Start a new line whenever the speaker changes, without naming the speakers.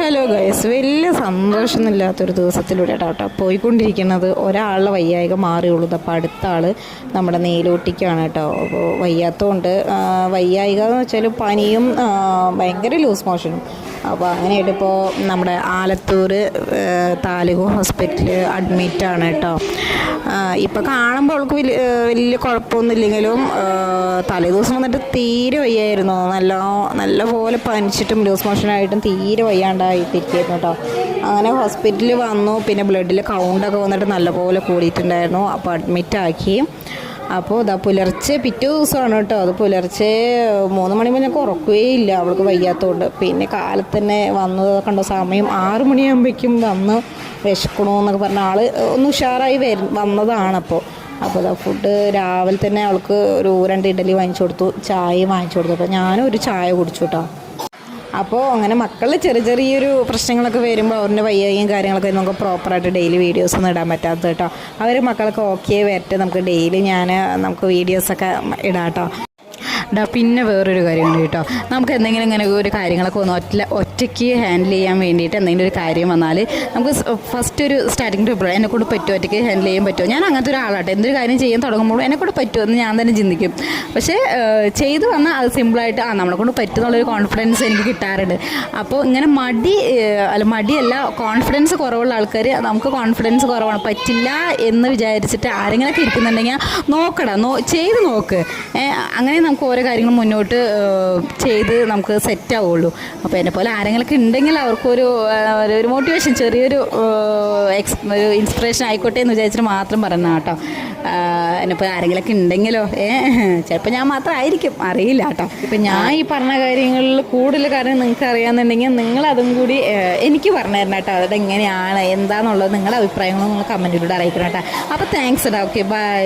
Hello guys, വലിയ സന്തോഷമൊന്നുമില്ലാത്തൊരു ദിവസത്തിലൂടെ കേട്ടോ പോയിക്കൊണ്ടിരിക്കുന്നത്. ഒരാളുടെ വയ്യായിക മാറിയുള്ളൂ. അപ്പോൾ അടുത്ത ആൾ നമ്മുടെ നെയിലോട്ടിക്കാണ് കേട്ടോ. അപ്പോൾ വയ്യാത്തതുകൊണ്ട് വയ്യായിക എന്ന് വെച്ചാൽ പനിയും ഭയങ്കര ലൂസ് മോഷനും. അപ്പോൾ അങ്ങനെയായിട്ട് ഇപ്പോൾ നമ്മുടെ ആലത്തൂർ താലൂക്ക് ഹോസ്പിറ്റലിൽ അഡ്മിറ്റാണ് കേട്ടോ. ഇപ്പോൾ കാണുമ്പോൾ അവൾക്ക് വലിയ കുഴപ്പമൊന്നുമില്ലെങ്കിലും തലേ ദിവസം വന്നിട്ട് തീരെ വയ്യായിരുന്നു. നല്ല പോലെ പനിച്ചിട്ടും ലൂസ് മോഷനായിട്ടും തീരെ വയ്യാണ്ടായിട്ടിരിക്കുന്നു കേട്ടോ. അങ്ങനെ ഹോസ്പിറ്റലിൽ വന്നു. പിന്നെ ബ്ലഡിൽ കൗണ്ടൊക്കെ വന്നിട്ട് നല്ലപോലെ കൂടിയിട്ടുണ്ടായിരുന്നു. അപ്പോൾ അഡ്മിറ്റാക്കി. അപ്പോൾ ഇതാ പുലർച്ചെ പിറ്റേ ദിവസമാണ് കേട്ടോ. അത് പുലർച്ചെ 3 മണി മുതൽ ഞങ്ങൾക്ക് ഉറക്കുകയില്ല അവൾക്ക് വയ്യാത്തതുകൊണ്ട്. പിന്നെ കാലത്ത് തന്നെ വന്നത് കണ്ടോ, സമയം 6 മണിയാകുമ്പോഴേക്കും വന്ന് വിശക്കണമെന്നൊക്കെ പറഞ്ഞ ആൾ ഒന്ന് ഉഷാറായി വന്നതാണ്. അപ്പോൾ ഇതാ ഫുഡ് രാവിലെ തന്നെ അവൾക്ക് ഒരു 2 ഇഡലി വാങ്ങിച്ചു കൊടുത്തു, ചായയും വാങ്ങിച്ചു കൊടുത്തു. അപ്പോൾ ഞാനും ഒരു ചായ കുടിച്ചു കേട്ടോ. അപ്പോൾ അങ്ങനെ മക്കളിൽ ചെറിയൊരു പ്രശ്നങ്ങളൊക്കെ വരുമ്പോൾ അവരുടെ വയ്യായും കാര്യങ്ങളൊക്കെ നമുക്ക് പ്രോപ്പറായിട്ട് ഡെയിലി വീഡിയോസൊന്നും ഇടാൻ പറ്റാത്തത് കേട്ടോ. അവർ മക്കളൊക്കെ ഓക്കെ വരട്ടെ, നമുക്ക് ഡെയിലി നമുക്ക് വീഡിയോസൊക്കെ ഇടാം കേട്ടോ. പിന്നെ വേറൊരു കാര്യമുണ്ട് കേട്ടോ. നമുക്ക് എന്തെങ്കിലും ഇങ്ങനെ ഒരു കാര്യങ്ങളൊക്കെ ഒന്ന് ഒറ്റയ്ക്ക് ഹാൻഡിൽ ചെയ്യാൻ വേണ്ടിയിട്ട് എന്തെങ്കിലും ഒരു കാര്യം വന്നാൽ നമുക്ക് ഫസ്റ്റ് ഒരു സ്റ്റാർട്ടിങ് ട്രിപ്പിൾ എന്നെക്കൊണ്ട് പറ്റുമോ, ഒറ്റയ്ക്ക് ഹാൻഡിൽ ചെയ്യാൻ പറ്റുമോ. ഞാൻ അങ്ങനത്തെ ഒരാളാട്ടെ. എന്തൊരു കാര്യം ചെയ്യാൻ തുടങ്ങുമ്പോഴും എന്നെക്കൊണ്ട് പറ്റുമോ എന്ന് ഞാൻ തന്നെ ചിന്തിക്കും. പക്ഷേ ചെയ്തു വന്നാൽ അത് സിമ്പിളായിട്ട് നമ്മളെ കൊണ്ട് പറ്റുന്നുള്ളൊരു കോൺഫിഡൻസ് എനിക്ക് കിട്ടാറുണ്ട്. അപ്പോൾ ഇങ്ങനെ മടിയല്ല, കോൺഫിഡൻസ് കുറവുള്ള ആൾക്കാർ, നമുക്ക് കോൺഫിഡൻസ് കുറവാണ് പറ്റില്ല എന്ന് വിചാരിച്ചിട്ട് ആരെങ്കിലൊക്കെ ഇരിക്കുന്നുണ്ടെങ്കിൽ ചെയ്ത് നോക്ക്. അങ്ങനെ നമുക്ക് ഓരോ കാര്യങ്ങളും മുന്നോട്ട് ചെയ്ത് നമുക്ക് സെറ്റാവുള്ളൂ. അപ്പോൾ എന്നെപ്പോലെ ആരെങ്കിലൊക്കെ ഉണ്ടെങ്കിൽ അവർക്കൊരു മോട്ടിവേഷൻ, ചെറിയൊരു ഇൻസ്പിറേഷൻ ആയിക്കോട്ടെ എന്ന് വിചാരിച്ചിട്ട് മാത്രം പറഞ്ഞ കേട്ടോ. എന്നെപ്പോലെ ആരെങ്കിലൊക്കെ ഉണ്ടെങ്കിലോ ചിലപ്പോൾ ഞാൻ മാത്രമായിരിക്കും, അറിയില്ല കേട്ടോ. ഇപ്പം ഞാൻ ഈ പറഞ്ഞ കാര്യങ്ങളിൽ കൂടുതൽ കാര്യം നിങ്ങൾക്ക് അറിയാമെന്നുണ്ടെങ്കിൽ നിങ്ങളതും കൂടി എനിക്ക് പറഞ്ഞു തരണം കേട്ടോ. അവിടെ എങ്ങനെയാണ് എന്താണെന്നുള്ളത് നിങ്ങളുടെ അഭിപ്രായങ്ങളും നിങ്ങൾ കമൻറ്റിലൂടെ അറിയിക്കണം കേട്ടോ. അപ്പോൾ താങ്ക്സ് കേട്ടോ. Okay, by.